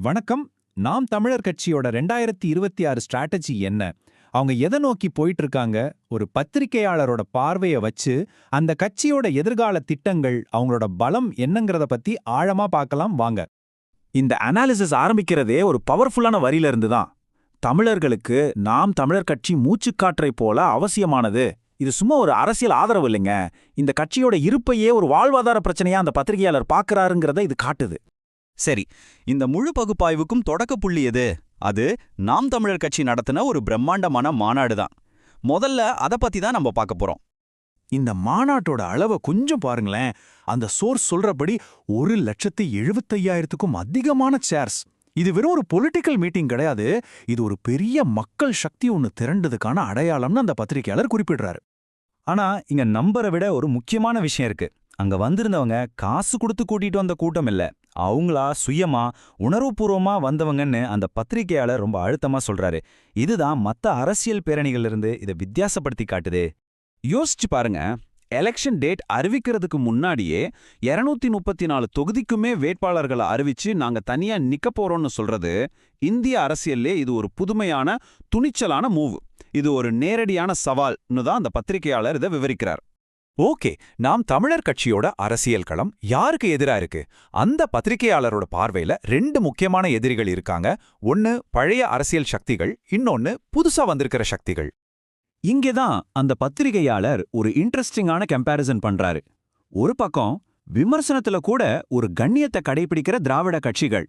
வணக்கம். நாம் தமிழர் கட்சியோட 2026 ஸ்ட்ராட்டஜி என்ன? அவங்க எதை நோக்கி போயிட்டு இருக்காங்க? ஒரு பத்திரிகையாளரோட பார்வைய வச்சு அந்த கட்சியோட எதிர்கால திட்டங்கள், அவங்களோட பலம் என்னங்கறத பத்தி ஆழமா பார்க்கலாம் வாங்க. இந்த அனாலிசிஸ் ஆரம்பிக்கிறதே ஒரு பவர்ஃபுல்லான வரியில இருந்து தான். தமிழர்களுக்கு நாம் தமிழர் கட்சி மூச்சுக்காற்றை போல அவசியமானது. இது சும்மா ஒரு அரசியல் ஆதரவு இல்லைங்க. இந்த கட்சியோட இருப்பையே ஒரு வாழ்வாதார பிரச்சனையா அந்த பத்திரிகையாளர் பார்க்கறாருங்கிறத இது காட்டுது. சரி, இந்த முழு பகுப்பாய்வுக்கும் தொடக்க புள்ளி எது? அது நாம் தமிழர் கட்சி நடத்தின ஒரு பிரம்மாண்டமான மாநாடு தான். முதல்ல அதை பத்தி தான் நம்ம பார்க்க போறோம். இந்த மாநாட்டோட அளவை கொஞ்சம் பாருங்களேன். அந்த சோர்ஸ் சொல்றபடி 1,75,000க்கும் அதிகமான சேர்ஸ். இது வெறும் ஒரு பொலிட்டிக்கல் மீட்டிங் கிடையாது. இது ஒரு பெரிய மக்கள் சக்தி ஒன்று திரண்டதுக்கான அடையாளம்னு அந்த பத்திரிகையாளர் குறிப்பிடுறாரு. ஆனா இங்க நம்பரை விட ஒரு முக்கியமான விஷயம் இருக்கு. அங்க வந்திருந்தவங்க காசு கொடுத்து கூட்டிட்டு வந்த கூட்டம் இல்ல, அவங்களா சுயமா உணர்வுபூர்வமா வந்தவங்கன்னு அந்த பத்திரிகையாளர் ரொம்ப அழுத்தமா சொல்றாரு. இதுதான் மத்த அரசியல் பேரணிகளிலிருந்து இதை வித்தியாசப்படுத்தி காட்டுது. யோசிச்சு பாருங்க, எலெக்ஷன் டேட் அறிவிக்கிறதுக்கு முன்னாடியே 234 தொகுதிக்குமே வேட்பாளர்களை அறிவிச்சு நாங்க தனியா நிக்க போறோம்னு சொல்றது இந்திய அரசியல்லே இது ஒரு புதுமையான துணிச்சலான மூவ். இது ஒரு நேரடியான சவால்னு தான் அந்த பத்திரிகையாளர் இதை விவரிக்கிறார். ஓகே, நாம் தமிழர் கட்சியோட அரசியல் களம் யாருக்கு எதிரா இருக்கு? அந்த பத்திரிகையாளரோட பார்வையில ரெண்டு முக்கியமான எதிரிகள் இருக்காங்க. ஒன்னு பழைய அரசியல் சக்திகள், இன்னொன்னு புதுசா வந்திருக்கிற சக்திகள். இங்கேதான் அந்த பத்திரிகையாளர் ஒரு இன்ட்ரெஸ்டிங்கான கம்பேரிசன் பண்றாரு. ஒரு பக்கம் விமர்சனத்துல கூட ஒரு கண்ணியத்தை கடைபிடிக்கிற திராவிட கட்சிகள்,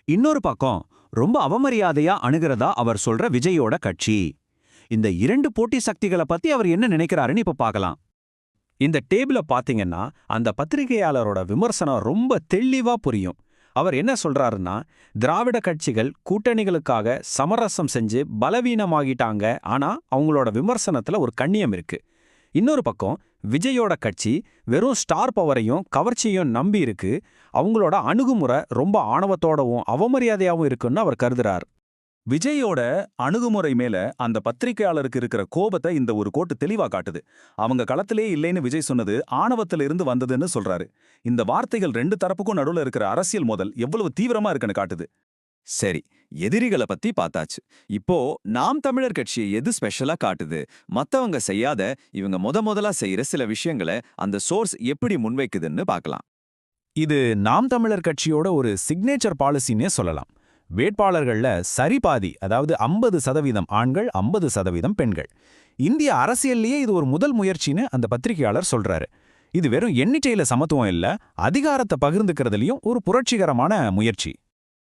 இன்னொரு பக்கம் ரொம்ப அவமரியாதையா அணுகிறதா அவர் சொல்ற விஜயோட கட்சி. இந்த இரண்டு போட்டி சக்திகளை பத்தி அவர் என்ன நினைக்கிறாருன்னு இப்ப பார்க்கலாம். இந்த டேபிள பாத்தீங்கன்னா அந்த பத்திரிகையாளரோட விமர்சனம் ரொம்ப தெளிவா புரியும். அவர் என்ன சொல்றாருன்னா, திராவிட கட்சிகள் கூட்டணிகளுக்காக சமரசம் செஞ்சு பலவீனமாகிட்டாங்க, ஆனா அவங்களோட விமர்சனத்துல ஒரு கண்ணியம் இருக்கு. இன்னொரு பக்கம் விஜயோட கட்சி வெறும் ஸ்டார் பவரையும் கவர்ச்சியையும் நம்பி இருக்கு, அவங்களோட அணுகுமுறை ரொம்ப ஆணவத்தோடவும் அவமரியாதையாவும் இருக்குன்னு அவர் கருதுறார். விஜயோட அணுகுமுறை மேல அந்த பத்திரிகையாளருக்கு இருக்கிற கோபத்தை இந்த ஒரு கோட்டு தெளிவா காட்டுது. அவங்க களத்திலே இல்லைன்னு விஜய் சொன்னது ஆணவத்துல இருந்து வந்ததுன்னு சொல்றாரு. இந்த வார்த்தைகள் ரெண்டு தரப்புக்கும் நடுவுல இருக்கிற அரசியல் மோதல் எவ்வளவு தீவிரமா இருக்குன்னு காட்டுது. சரி, எதிரிகளை பத்தி பார்த்தாச்சு. இப்போ நாம் தமிழர் கட்சியை எது ஸ்பெஷலா காட்டுது? மத்தவங்க செய்யாத இவங்க முதலா செய்யற சில விஷயங்களை அந்த சோர்ஸ் எப்படி முன்வைக்குதுன்னு பார்க்கலாம். இது நாம் தமிழர் கட்சியோட ஒரு சிக்னேச்சர் பாலிசின்னே சொல்லலாம். வேட்பாளர்கள்ல சரிபாதி, அதாவது 50% ஆண்கள், 50% பெண்கள். இந்திய அரசியல்லையே இது ஒரு முதல் முயற்சின்னு அந்த பத்திரிகையாளர் சொல்றாரு. இது வெறும் எண்ணிக்கையில சமத்துவம் இல்ல, அதிகாரத்தை பகிர்ந்துக்கிறதுலயும் ஒரு புரட்சிகரமான முயற்சி.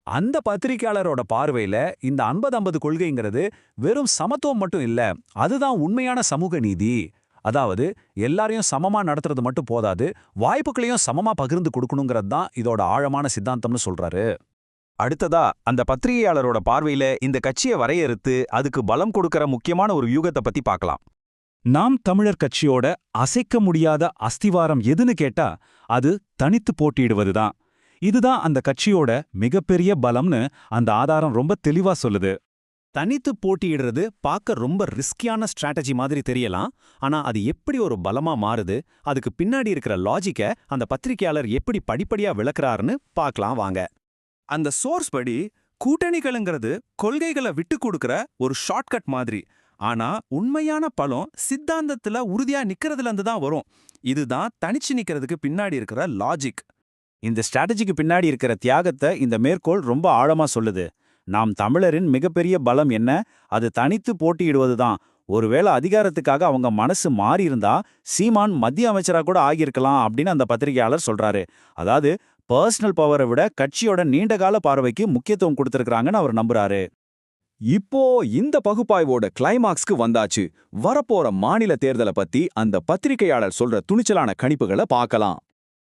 அந்த பத்திரிகையாளரோட பார்வையில இந்த 50-50 கொள்கைங்கிறது வெறும் சமத்துவம் மட்டும் இல்ல, அதுதான் உண்மையான சமூக நீதி. அதாவது எல்லாரையும் சமமா நடத்துறது மட்டும் போதாது, வாய்ப்புகளையும் சமமா பகிர்ந்து கொடுக்கணுங்கிறது தான் இதோட ஆழமான சித்தாந்தம்னு சொல்றாரு. அடுத்ததா அந்த பத்திரிகையாளரோட பார்வையில இந்த கட்சியை வரையறுத்து அதுக்கு பலம் கொடுக்கற முக்கியமான ஒரு வியூகத்தை பத்தி பார்க்கலாம். நாம் தமிழர் கட்சியோட அசைக்க முடியாத அஸ்திவாரம் எதுன்னு கேட்டா அது தனித்து போட்டியிடுவதுதான். இதுதான் அந்த கட்சியோட மிகப்பெரிய பலம்னு அந்த ஆதாரம் ரொம்ப தெளிவா சொல்லுது. தனித்து போட்டியிடுறது பார்க்க ரொம்ப ரிஸ்கியான ஸ்ட்ராட்டஜி மாதிரி தெரியலாம். ஆனா அது எப்படி ஒரு பலமா மாறுது, அதுக்கு பின்னாடி இருக்கிற லாஜிக்க அந்த பத்திரிகையாளர் எப்படி படிப்படியா விளக்குறாருன்னு பார்க்கலாம் வாங்க. அந்த சோர்ஸ் படி கூட்டணிகளுங்கிறது கொள்கைகளை விட்டு கொடுக்கிற ஒரு ஷார்ட்கட் மாதிரி. ஆனா உண்மையான பலம் சித்தாந்தத்துல உறுதியா நிக்கிறதுல இருந்து தான் வரும். இதுதான் தனிச்சு நிக்கிறதுக்கு பின்னாடி இருக்கிற லாஜிக். இந்த ஸ்ட்ராட்டஜிக்கு பின்னாடி இருக்கிற தியாகத்தை இந்த மேற்கோள் ரொம்ப ஆழமா சொல்லுது. நாம் தமிழரின் மிகப்பெரிய பலம் என்ன? அது தனித்து போட்டியிடுவதுதான். ஒருவேளை அதிகாரத்துக்காக அவங்க மனசு மாறியிருந்தா சீமான் மத்திய அமைச்சரா கூட ஆகியிருக்கலாம் அப்படின்னு அந்த பத்திரிகையாளர் சொல்றாரு. அதாவது பர்சனல் பவரை விட கட்சியோட நீண்டகால பார்வைக்கு முக்கியத்துவம் கொடுத்திருக்காங்கன்னு அவர் நம்புறாரு. இப்போ இந்த பகுப்பாய்வோட கிளைமாக்ஸ்க்கு வந்தாச்சு. வரப்போற மாநில தேர்தலை பத்தி அந்த பத்திரிகையாளர் சொல்ற துணிச்சலான கணிப்புகளை பார்க்கலாம்.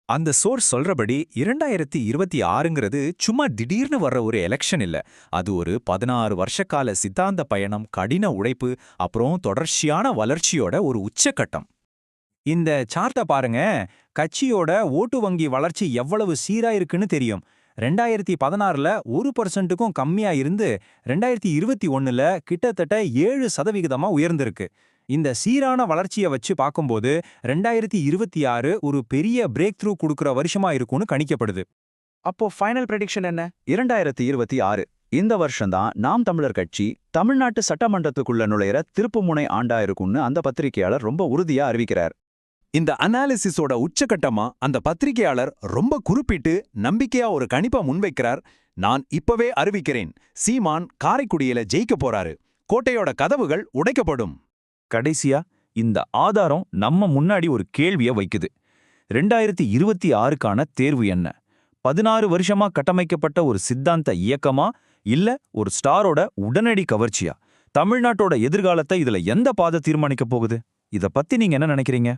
அந்த சோர்ஸ் சொல்றபடி 2026ங்கிறது சும்மா திடீர்னு வர்ற ஒரு எலெக்ஷன் இல்ல. அது ஒரு 16 வருஷக்கால சித்தாந்த பயணம், கடின உழைப்பு, அப்புறம் தொடர்ச்சியான வளர்ச்சியோட ஒரு உச்சக்கட்டம். இந்த சார்ட்டை பாருங்க, கட்சியோட ஓட்டு வங்கி வளர்ச்சி எவ்வளவு சீரா இருக்குன்னு தெரியும். 2016ல 1%க்கும் கம்மியா இருந்து 2021ல கிட்டத்தட்ட 7% உயர்ந்திருக்கு. இந்த சீரான வளர்ச்சியை வச்சு பார்க்கும்போது 2026 ஒரு பெரிய பிரேக் த்ரூ கொடுக்குற வருஷமா இருக்கும்னு கணிக்கப்படுது. அப்போ ஃபைனல் ப்ரெடிக்ஷன் என்ன? 2026 இந்த வருஷம்தான் நாம் தமிழர் கட்சி தமிழ்நாட்டு சட்டமன்றத்துக்குள்ள நுழையிற திருப்புமுனை ஆண்டா இருக்கும்னு அந்த பத்திரிகையாளர் ரொம்ப உறுதியா அறிவிக்கிறார். இந்த அனாலிசிஸோட உச்சகட்டமா அந்த பத்திரிகையாளர் ரொம்ப குறிப்பிட்டு நம்பிக்கையா ஒரு கணிப்பை முன்வைக்கிறார். நான் இப்பவே அறிவிக்கிறேன், சீமான் காரைக்குடியில ஜெயிக்க போறாரு, கோட்டையோட கதவுகள் உடைக்கப்படும். கடைசியா இந்த ஆதாரம் நம்ம முன்னாடி ஒரு கேள்விய வைக்குது. 2026க்கான தேர்வு என்ன? 16 வருஷமா கட்டமைக்கப்பட்ட ஒரு சித்தாந்த இயக்கமா, இல்ல ஒரு ஸ்டாரோட உடனடி கவர்ச்சியா? தமிழ்நாட்டோட எதிர்காலத்தை இதுல எந்த பாதை தீர்மானிக்க போகுது? இத பத்தி நீங்க என்ன நினைக்கிறீங்க?